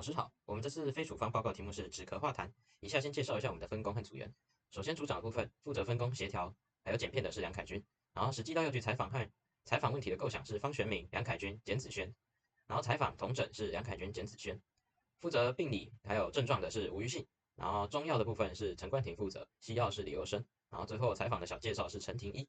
老师好，我们这次非处方报告题目是止咳化痰。以下先介绍一下我们的分工和组员。首先，组长的部分负责分工协调，还有剪片的是梁凯军。然后实际到药局采访和采访问题的构想是方玄敏、梁凯军、简子轩。然后采访统诊是梁凯军、简子轩。负责病理还有症状的是吴玉信。然后中药的部分是陈冠廷负责，西药是李佑生。然后最后采访的小介绍是陈廷一。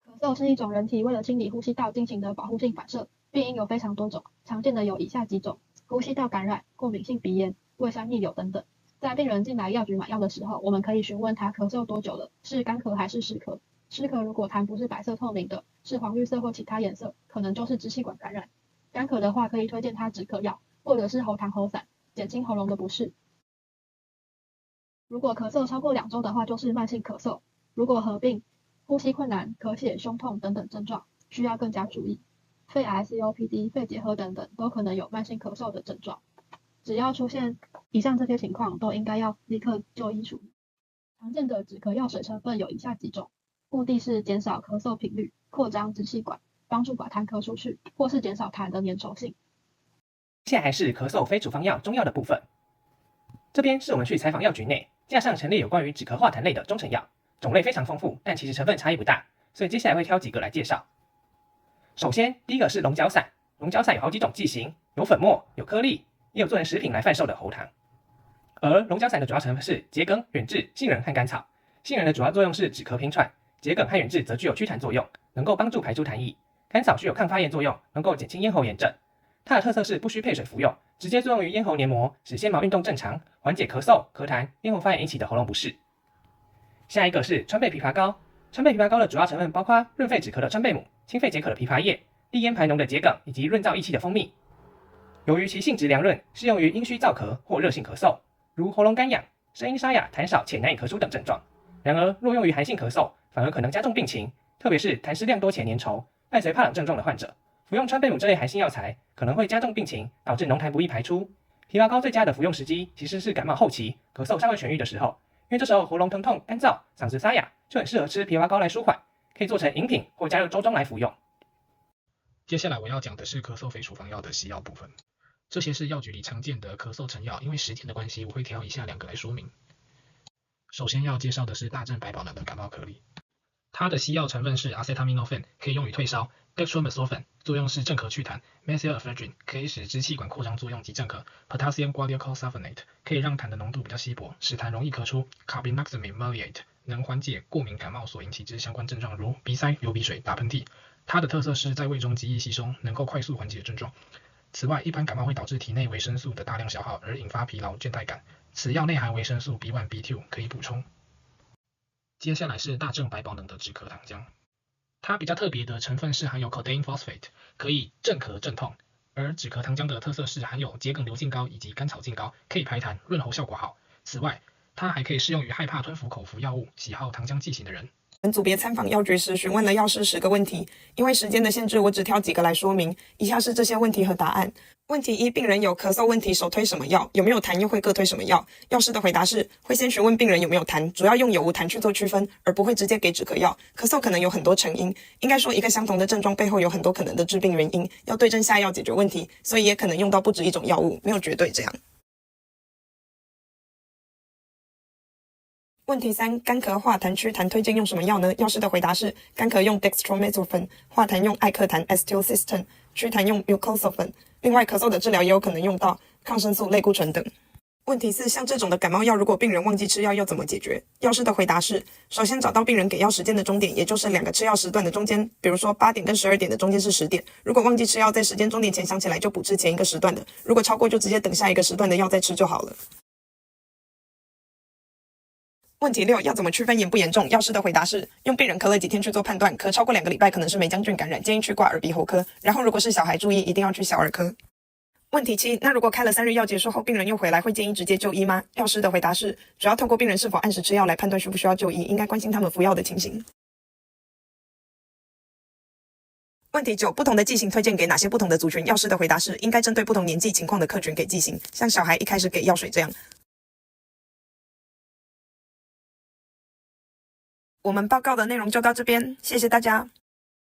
咳嗽是一种人体为了清理呼吸道进行的保护性反射，病因有非常多种，常见的有以下几种：呼吸道感染、过敏性鼻炎、胃酸逆流等等。在病人进来药局买药的时候，我们可以询问他咳嗽多久了，是干咳还是湿咳。湿咳如果痰不是白色透明的，是黄绿色或其他颜色，可能就是支气管感染。干咳的话，可以推荐他止咳药，或者是喉糖喉散，减轻喉咙的不适。如果咳嗽超过2周的话，就是慢性咳嗽。如果合并呼吸困难、咳血、胸痛等等症状，需要更加注意。肺癌、COPD、肺结核等等都可能有慢性咳嗽的症状。只要出现以上这些情况，都应该要立刻就医处理。常见的止咳药水成分有以下几种，目的是减少咳嗽频率、扩张支气管，帮助把痰咳出去，或是减少痰的粘稠性。接下来是咳嗽非处方药中药的部分。这边是我们去采访药局内，架上陈列有关于止咳化痰类的中成药，种类非常丰富，但其实成分差异不大，所以接下来会挑几个来介绍。首先，第一个是龙角散。龙角散有好几种剂型，有粉末、有颗粒，也有做成食品来贩售的喉糖。而龙角散的主要成分是桔梗、远志、杏仁和甘草。杏仁的主要作用是止咳平喘，桔梗和远志则具有祛痰作用，能够帮助排出痰液。甘草具有抗发炎作用，能够减轻咽喉炎症。它的特色是不需配水服用，直接作用于咽喉黏膜，使纤毛运动正常，缓解咳嗽、咳痰、咽喉发炎引起的喉咙不适。下一个是川贝枇杷膏。川贝枇杷膏的主要成分包括润肺止咳的川贝母、清肺解渴的枇杷叶、利咽排脓的桔梗以及润燥益气的蜂蜜。由于其性质凉润，适用于阴虚燥咳或热性咳嗽，如喉咙干痒、声音沙哑、痰少且难以咳出等症状。然而，若用于寒性咳嗽，反而可能加重病情，特别是痰湿量多且粘稠、伴随怕冷症状的患者。服用川贝母这类寒性药材可能会加重病情，导致脓痰不易排出。枇杷膏最佳的服用时机其实是感冒后期，咳嗽尚未痊愈的时候，因为这时候喉咙疼痛、干燥、嗓子沙哑，就很适合吃枇杷膏来舒缓，可以做成饮品或加入粥中来服用。接下来我要讲的是咳嗽非处方药的西药部分。这些是药局里常见的咳嗽成药，因为时间的关系，我会挑以下2个来说明。首先要介绍的是大正百宝能的感冒颗粒，它的西药成分是 acetaminophen， 可以用于退烧；dextromethorphan 作用是镇咳祛痰；methylephrine 可以使支气管扩张作用及镇咳；potassium guaiacol sulfonate 可以让痰的浓度比较稀薄，使痰容易咳出；carbinoxamine maleate 能缓解过敏感冒所引起之相关症状，如鼻塞、流鼻水、打喷嚏。它的特色是在胃中极易吸收，能够快速缓解症状。此外，一般感冒会导致体内维生素的大量消耗，而引发疲劳、倦怠感。此药内含维生素 B1、B2 可以补充。接下来是大正百宝能的止咳糖浆，它比较特别的成分是含有 codeine phosphate， 可以镇咳镇痛。而止咳糖浆的特色是含有桔梗硫净膏以及甘草净膏，可以排痰润喉效果好。此外，它还可以适用于害怕吞服口服药物、喜好糖浆剂型的人。本组别参访药局时询问了药师10个问题，因为时间的限制，我只挑几个来说明。以下是这些问题和答案。问题1，病人有咳嗽问题，首推什么药？有没有痰又会各推什么药？药师的回答是，会先询问病人有没有痰，主要用有无痰去做区分，而不会直接给止咳药。咳嗽可能有很多成因，应该说一个相同的症状背后有很多可能的致病原因，要对症下药解决问题，所以也可能用到不止一种药物，没有绝对这样。问题3，干咳化痰祛痰推荐用什么药呢？药师的回答是，干咳用 dextromethorphan， 化痰用艾克痰 acetylcysteine， 祛痰用 mucosolvan。另外，咳嗽的治疗也有可能用到抗生素、类固醇等。问题4，像这种的感冒药，如果病人忘记吃药，要怎么解决？药师的回答是，首先找到病人给药时间的终点，也就是2个吃药时段的中间，比如说8点跟12点的中间是10点。如果忘记吃药，在时间终点前想起来就补吃前一个时段的，如果超过就直接等下一个时段的药再吃就好了。问题6，要怎么区分严不严重？药师的回答是，用病人咳了几天去做判断，咳超过2个礼拜可能是霉浆菌感染，建议去挂耳鼻喉科，然后如果是小孩注意一定要去小儿科。问题7，那如果开了3日药结束后病人又回来，会建议直接就医吗？药师的回答是，主要透过病人是否按时吃药来判断需不需要就医，应该关心他们服药的情形。问题9，不同的剂型推荐给哪些不同的族群？药师的回答是，应该针对不同年纪情况的客群给剂型，像小孩一开始给药水这样。我们报告的内容就到这边，谢谢大家。